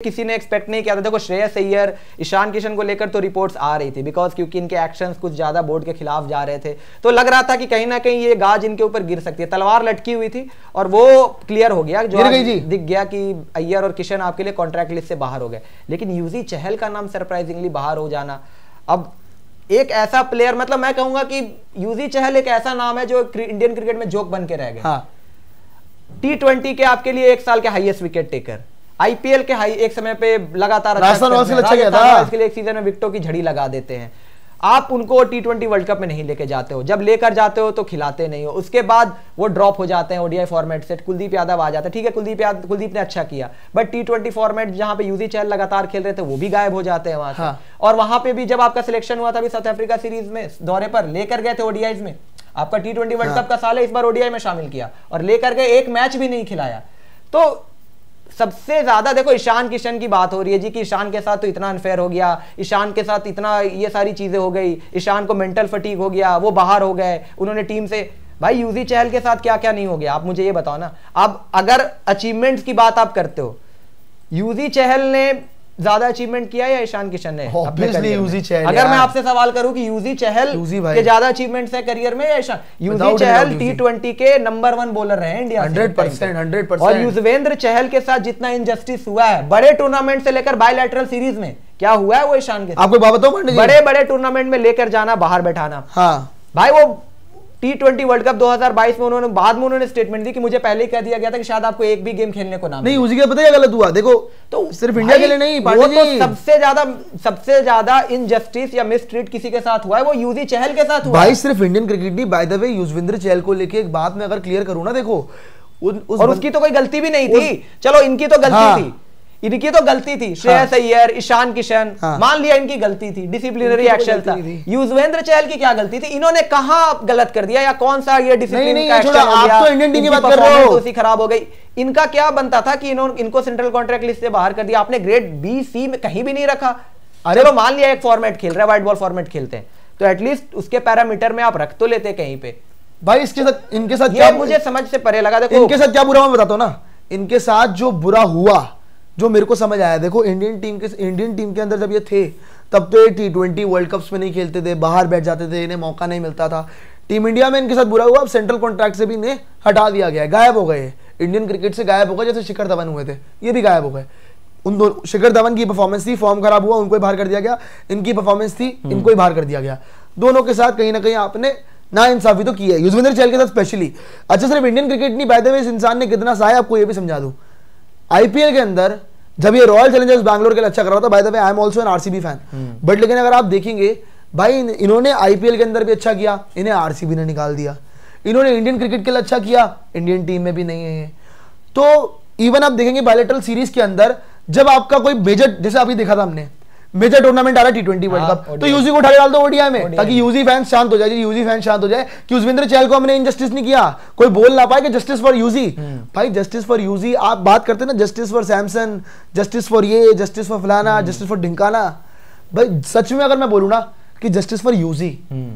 किसी ने एक्सपेक्ट नहीं किया था। देखो श्रेयस अय्यर, ईशान किशन को लेकर तो रिपोर्ट्स आ रही थी बिकॉज क्योंकि इनके एक्शंस कुछ ज्यादा बोर्ड के खिलाफ जा रहे थे, तो लग रहा था कि कहीं ना कहीं ये गाज इनके ऊपर गिर सकती है। तलवार लटकी हुई थी और वो क्लियर हो गया, जो दिख गया कि अय्यर और किशन आपके लिए कॉन्ट्रैक्ट लिस्ट से बाहर हो गए। लेकिन यूजी चहल का नाम सरप्राइजिंगली बाहर हो जाना, अब एक ऐसा प्लेयर, मतलब मैं कहूंगा कि यूजी चहल एक ऐसा नाम है जो इंडियन क्रिकेट में जोक बन के रह गया। T20 के आपके लिए 1 साल के हाईएस्ट विकेट टेकर, आईपीएल के हाई एक समय पे लगातार इसके लिए एक सीजन में विकेटों की झड़ी लगा देते हैं। आप उनको T20 वर्ल्ड कप में नहीं लेके जाते हो, जब लेकर जाते हो तो खिलाते नहीं हो, उसके बाद वो ड्रॉप हो जाते हैं ओडीआई फॉर्मेट से। कुलदीप यादव आ जाते हैं, ठीक है कुलदीप ने अच्छा किया, बट T20 फॉर्मेट जहां पे यूजी चहल लगातार खेल रहे थे वो भी गायब हो जाते हैं वहां से। और वहां पे भी जब आपका सिलेक्शन हुआ था भी साउथ अफ्रीका सीरीज में दौरे पर लेकर गए थे ओडीआईज में, आपका T20 वर्ल्ड कप का साल है, इस बार ओडीआई में शामिल किया और लेकर गए, एक मैच भी नहीं खिलाया। तो सबसे ज्यादा देखो ईशान किशन की बात हो रही है जी कि ईशान के साथ तो इतना अनफेयर हो गया, ईशान के साथ इतना ये सारी चीजें हो गई, ईशान को मेंटल फटीग हो गया, वो बाहर हो गए, उन्होंने टीम से। भाई यूजी चहल के साथ क्या क्या नहीं हो गया, आप मुझे ये बताओ ना। अब अगर अचीवमेंट्स की बात आप करते हो, यूजी चहल ने ज्यादा अचीवमेंट किया या ईशान किशन ने? यूजी चहल। अगर मैं आपसे सवाल करूं कि यूजी चहल के ज्यादा अचीवमेंट्स है करियर में या ईशान? यूजी चहल T20 के नंबर 1 बॉलर रहे इंडिया 100%। और युजवेंद्र चहल के साथ जितना इनजस्टिस हुआ है बड़े टूर्नामेंट से लेकर बायलैटरल सीरीज में, क्या हुआ है वो ईशान के साथ? आपको बात बताऊं, बड़े बड़े टूर्नामेंट में लेकर जाना, बाहर बैठाना। भाई वो T20 वर्ल्ड कप 2022 में उन्होंने बाद में उन्होंने स्टेटमेंट दी कि मुझे पहले ही कह दिया गया था कि शायद आपको एक भी गेम खेलने को ना नहीं। उसी का पता है गलत हुआ, देखो तो सिर्फ इंडिया के लिए नहीं, वो तो सबसे ज्यादा इनजस्टिस या मिसट्रीट किसी के साथ हुआ है वो यूजी चहल के साथ हुआ। भाई सिर्फ इंडियन क्रिकेट नहीं, by the way Yuzvendra Chahal को लेके एक बात मैं अगर क्लियर करूं ना, देखो और उसकी तो कोई गलती भी नहीं थी, चलो इनकी तो गलती थी, इनकी तो गलती थी। श्रेयस अय्यर, ईशान किशन, मान लिया इनकी गलती थी, डिसिप्लिनरी एक्शन था। युजवेंद्र चहल की क्या गलती थी? इन्होंने कहां गलत कर दिया या कौन सा ये डिसिप्लिन का एक्शन हो गया? आप तो इंडियन टीम की बात कर रहे हो, उसी खराब हो गई। इनका क्या बनता था कि इनको सेंट्रल कॉन्ट्रैक्ट लिस्ट से बाहर कर दिया, आपने ग्रेड बी सी में कहीं भी नहीं रखा। चलो मान लिया एक फॉर्मेट खेल रहा है, व्हाइट बॉल फॉर्मेट खेलते हैं, तो एटलीस्ट उसके पैरामीटर में आप रख तो लेते कहीं पे। भाई इसके साथ इनके साथ क्या मुझे समझ से परे लगा। देखो इनके साथ क्या बुरा, मैं बताता हूं ना, इनके साथ जो बुरा हुआ, जो मेरे को समझ आया, देखो इंडियन टीम के अंदर जब ये थे तब तो ये T20 वर्ल्ड कप्स में नहीं खेलते थे, बाहर बैठ जाते थे, इन्हें मौका नहीं मिलता था। टीम इंडिया में इनके साथ बुरा हुआ, अब सेंट्रल कॉन्ट्रैक्ट से भी इन्हें हटा दिया गया है, गायब हो गए, इंडियन क्रिकेट से गायब हो गए। जैसे शिखर धवन हुए थे, ये भी गायब हो गए। उन दो शिखर धवन की परफॉर्मेंस थी, फॉर्म खराब हुआ, उनको ही बाहर कर दिया गया, इनकी परफॉर्मेंस थी, इनको ही बाहर कर दिया गया। दोनों के साथ कहीं ना कहीं आपने ना इंसाफी तो की है, युजवेंद्र चहल के साथ स्पेशली। अच्छा सिर्फ इंडियन क्रिकेट नहीं, बाय द वे इस इंसान ने कितना सहाय आपको ये भी समझा दूं। आईपीएल के अंदर जब ये रॉयल चैलेंजर्स बैंगलोर के लिए अच्छा कर रहा था, by the way I am also an RCB fan, but लेकिन अगर आप देखेंगे भाई इन्होंने आईपीएल के अंदर भी अच्छा किया, इन्हें आरसीबी ने निकाल दिया। इन्होंने इंडियन क्रिकेट के लिए अच्छा किया, इंडियन टीम में भी नहीं है। तो इवन आप देखेंगे बायलैटरल सीरीज के अंदर जब आपका कोई मेजर, जैसे अभी देखा था हमने मेजर टूर्नामेंट आ रहा है T20 वर्ल्ड कप, तो यूजी को उठा के डाल दो ओडीआई में, ताकि यूजी फैंस शांत हो जाए। यूजी फैंस शांत हो जाए कि युजवेंद्र चहल को हमने इनजस्टिस नहीं किया, कोई बोल ना पाए कि जस्टिस फॉर यूजी। भाई जस्टिस फॉर यूजी आप बात करते हैं ना, justice for Samson, justice for ये, जस्टिस फॉर फलाना, जस्टिस फॉर ढिंकाना। भाई सच में अगर मैं बोलूं ना कि जस्टिस फॉर यूजी,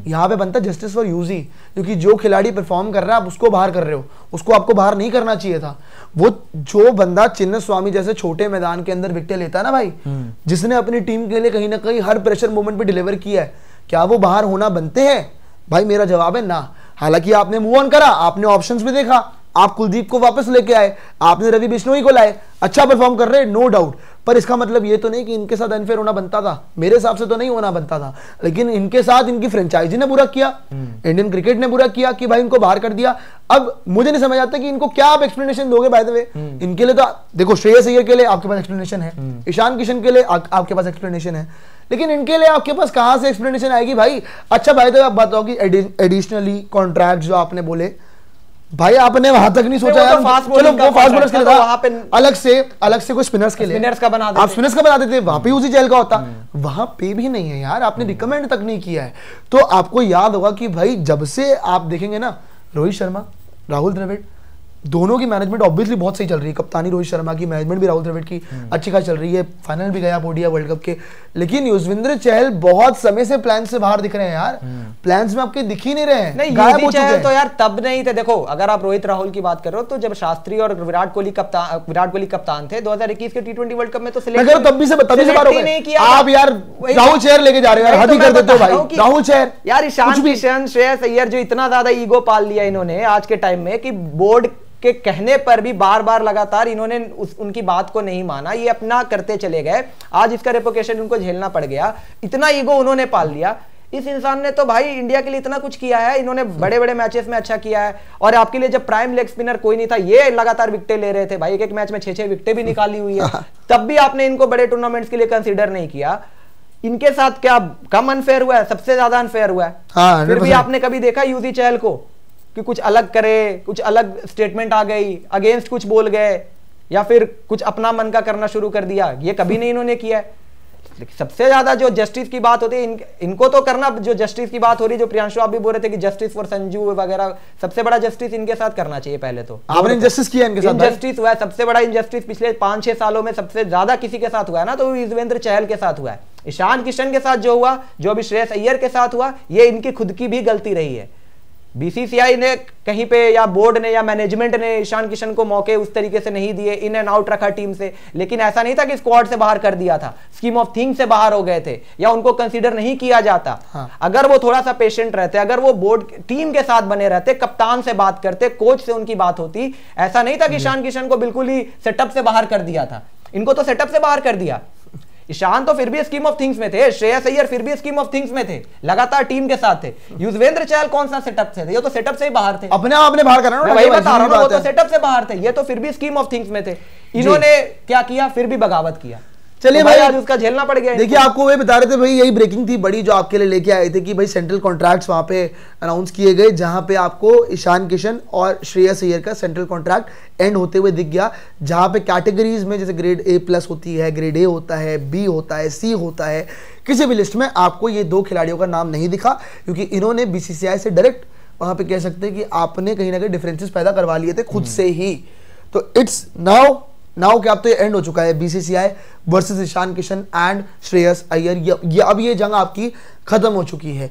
यहां पे बनता है जस्टिस फॉर यूजी, क्योंकि जो खिलाड़ी परफॉर्म कर रहा है आप उसको बाहर कर रहे हो, उसको आपको बाहर नहीं करना चाहिए था। वो जो बंदा चिन्नस्वामी जैसे छोटे मैदान के अंदर विकेट लेता है ना भाई, जिसने अपनी टीम के लिए कहीं ना कहीं हर प्रेशर मोमेंट पे डिलीवर किया है, क्या वो बाहर होना बनते हैं? भाई मेरा जवाब है ना। हालांकि आपने मूव ऑन करा, आपने ऑप्शंस भी देखा, आप कुलदीप को वापस लेके आए, आपने रवि बिश्नोई को लाए, अच्छा परफॉर्म कर रहे, नो डाउट, पर इसका मतलब ये तो नहीं कि इनके साथ अनफेयर होना बनता था। मेरे हिसाब से तो नहीं होना बनता था, लेकिन इनके साथ इनकी फ्रेंचाइजी ने बुरा किया, इंडियन क्रिकेट ने बुरा किया कि भाई इनको बाहर कर दिया। अब मुझे नहीं समझ आता कि इनको क्या आप एक्सप्लेनेशन दोगे। बाय द वे इनके लिए तो देखो श्रेयस अय्यर के लिए आपके पास एक्सप्लेनेशन है, ईशान किशन के लिए आपके पास एक्सप्लेनेशन है, लेकिन इनके लिए आपके पास कहां से एक्सप्लेनेशन आएगी भाई? अच्छा भाई तो आप बताओ कि एडिशनली कॉन्ट्रैक्ट जो आपने बोले, भाई आपने वहां तक नहीं सोचा यार, चलो वो फास्ट बॉलर्स के लिए था, अलग से कोई स्पिनर्स के लिए, स्पिनर्स का बना देते, आप स्पिनर्स का बना देते, वहां पे यूजी चहल का होता, वहां पे भी नहीं है यार, आपने रिकमेंड तक नहीं किया है। तो आपको याद होगा कि भाई जब से आप देखेंगे ना, रोहित शर्मा, राहुल द्रविड़, दोनों की मैनेजमेंट ऑब्वियसली बहुत सही चल रही है, कप्तानी रोहित शर्मा की, मैनेजमेंट भी राहुल द्रविड़ की अच्छी खासी चल रही है, फाइनल भी गया ओडीआई वर्ल्ड कप के। लेकिन युजवेंद्र चहल बहुत समय से प्लान से बाहर दिख रहे हैं यार, प्लान्स में आपके दिख ही नहीं रहे हैं, नहीं युजवेंद्र चहल तो यार तब नहीं थे। देखो अगर आप रोहित राहुल की बात कर रहे हो तो जब शास्त्री और विराट कोहली कप्तान थे 2021 के टी20 वर्ल्ड कप में तो सिलेक्ट तब भी से नहीं किया आप यार। राहुल चहर लेके जा रहे हो यार, हद ही कर देते हो भाई राहुल चहर यार। ईशान किशन, श्रेयस अय्यर जो इतना ज्यादा ईगो पाल लिया इन्होंने आज के टाइम में कि बोर्ड के कहने पर भी बार बार लगातार इन्होंने उनकी बात को नहीं माना, ये अपना करते चले गए। आज इसका रेपुटेशन उनको झेलना पड़ गया, इतना ईगो उन्होंने पाल लिया। इस इंसान ने तो भाई इंडिया के लिए इतना कुछ किया है, इन्होंने बड़े बड़े मैचेस में अच्छा किया है। और आपके लिए जब प्राइम लेग स्पिनर कोई नहीं था, ये लगातार विकेटें ले रहे थे भाई, एक एक मैच में 6-6 विकेटें भी निकाली हुई है, तब भी आपने इनको बड़े टूर्नामेंट्स के लिए कंसिडर नहीं किया। इनके साथ क्या कम अनफेयर हुआ है? सबसे ज्यादा अनफेयर हुआ है। हाँ, फिर भी आपने कभी देखा यूजी चहल को कि कुछ अलग करे, कुछ अलग स्टेटमेंट आ गई, अगेंस्ट कुछ बोल गए या फिर कुछ अपना मन का करना शुरू कर दिया? ये कभी नहीं इन्होंने किया है। सबसे ज्यादा जो जस्टिस की बात होती है इनको तो करना, जो जस्टिस की बात हो रही, जो प्रियांशु आप भी बोल रहे थे कि जस्टिस फॉर संजू वगैरह, सबसे बड़ा जस्टिस इनके साथ करना चाहिए। पहले तो आपने इनजस्टिस किया इनके साथ, इनजस्टिस हुआ है सबसे बड़ा इनजस्टिस पिछले 5-6 सालों में सबसे ज्यादा किसी के साथ हुआ है ना, तो युजवेंद्र चहल के साथ हुआ है। ईशान किशन के साथ जो हुआ, जो अभी श्रेयस अय्यर के साथ हुआ, ये इनकी खुद की भी गलती रही है। बीसीसीआई ने कहीं पे या बोर्ड ने या मैनेजमेंट ने ईशान किशन को मौके उस तरीके से नहीं दिए, इन एंड आउट रखा टीम से। लेकिन ऐसा नहीं था कि स्क्वाड से बाहर कर दिया था, स्कीम ऑफ थिंग्स से बाहर हो गए थे या उनको कंसीडर नहीं किया जाता। हाँ। अगर वो थोड़ा सा पेशेंट रहते, अगर वो बोर्ड टीम के साथ बने रहते, कप्तान से बात करते, कोच से उनकी बात होती, ऐसा नहीं था कि ईशान किशन को बिल्कुल ही सेटअप से बाहर कर दिया था। इनको तो सेटअप से बाहर कर दिया। ईशान तो फिर भी स्कीम ऑफ थिंग्स में थे, श्रेयस अय्यर फिर भी स्कीम ऑफ थिंग्स में थे, लगातार टीम के साथ थे। युजवेंद्र चहल कौन सा सेटअप से थे? ये तो सेटअप से ही बाहर थे, अपने आप ने बाहर करना, वही बता रहा हूं, वो तो सेटअप से बाहर थे, ये तो फिर भी स्कीम ऑफ थिंग्स में थे। इन्होंने क्या किया? फिर भी बगावत किया। चलिए भाई आज उसका झेलना पड़ गया। देखिए आपको वही बता रहे थे भाई, यही ब्रेकिंग थी बड़ी जो आपके लिए लेके आए थे कि भाई सेंट्रल कॉन्ट्रैक्ट्स वहां पे अनाउंस किए गए, जहां पे आपको ईशान किशन और श्रेयस अय्यर का सेंट्रल कॉन्ट्रैक्ट एंड होते हुए दिख गया। जहां पे कैटेगरीज में जैसे ग्रेड A+ होती है, ग्रेड A होता है, B होता है, C होता है, किसी भी लिस्ट में आपको ये 2 खिलाड़ियों का नाम नहीं दिखा, क्योंकि इन्होंने बीसीसीआई से डायरेक्ट वहां पे कह सकते हैं कि आपने कहीं ना कहीं डिफरेंसेस पैदा करवा लिए थे खुद से ही। तो इट्स नाउ क्या अब तो ये एंड हो चुका है, BCCI versus Ishan Kishan and Shreyas Iyer. अब ये जंग आपकी खत्म हो चुकी है।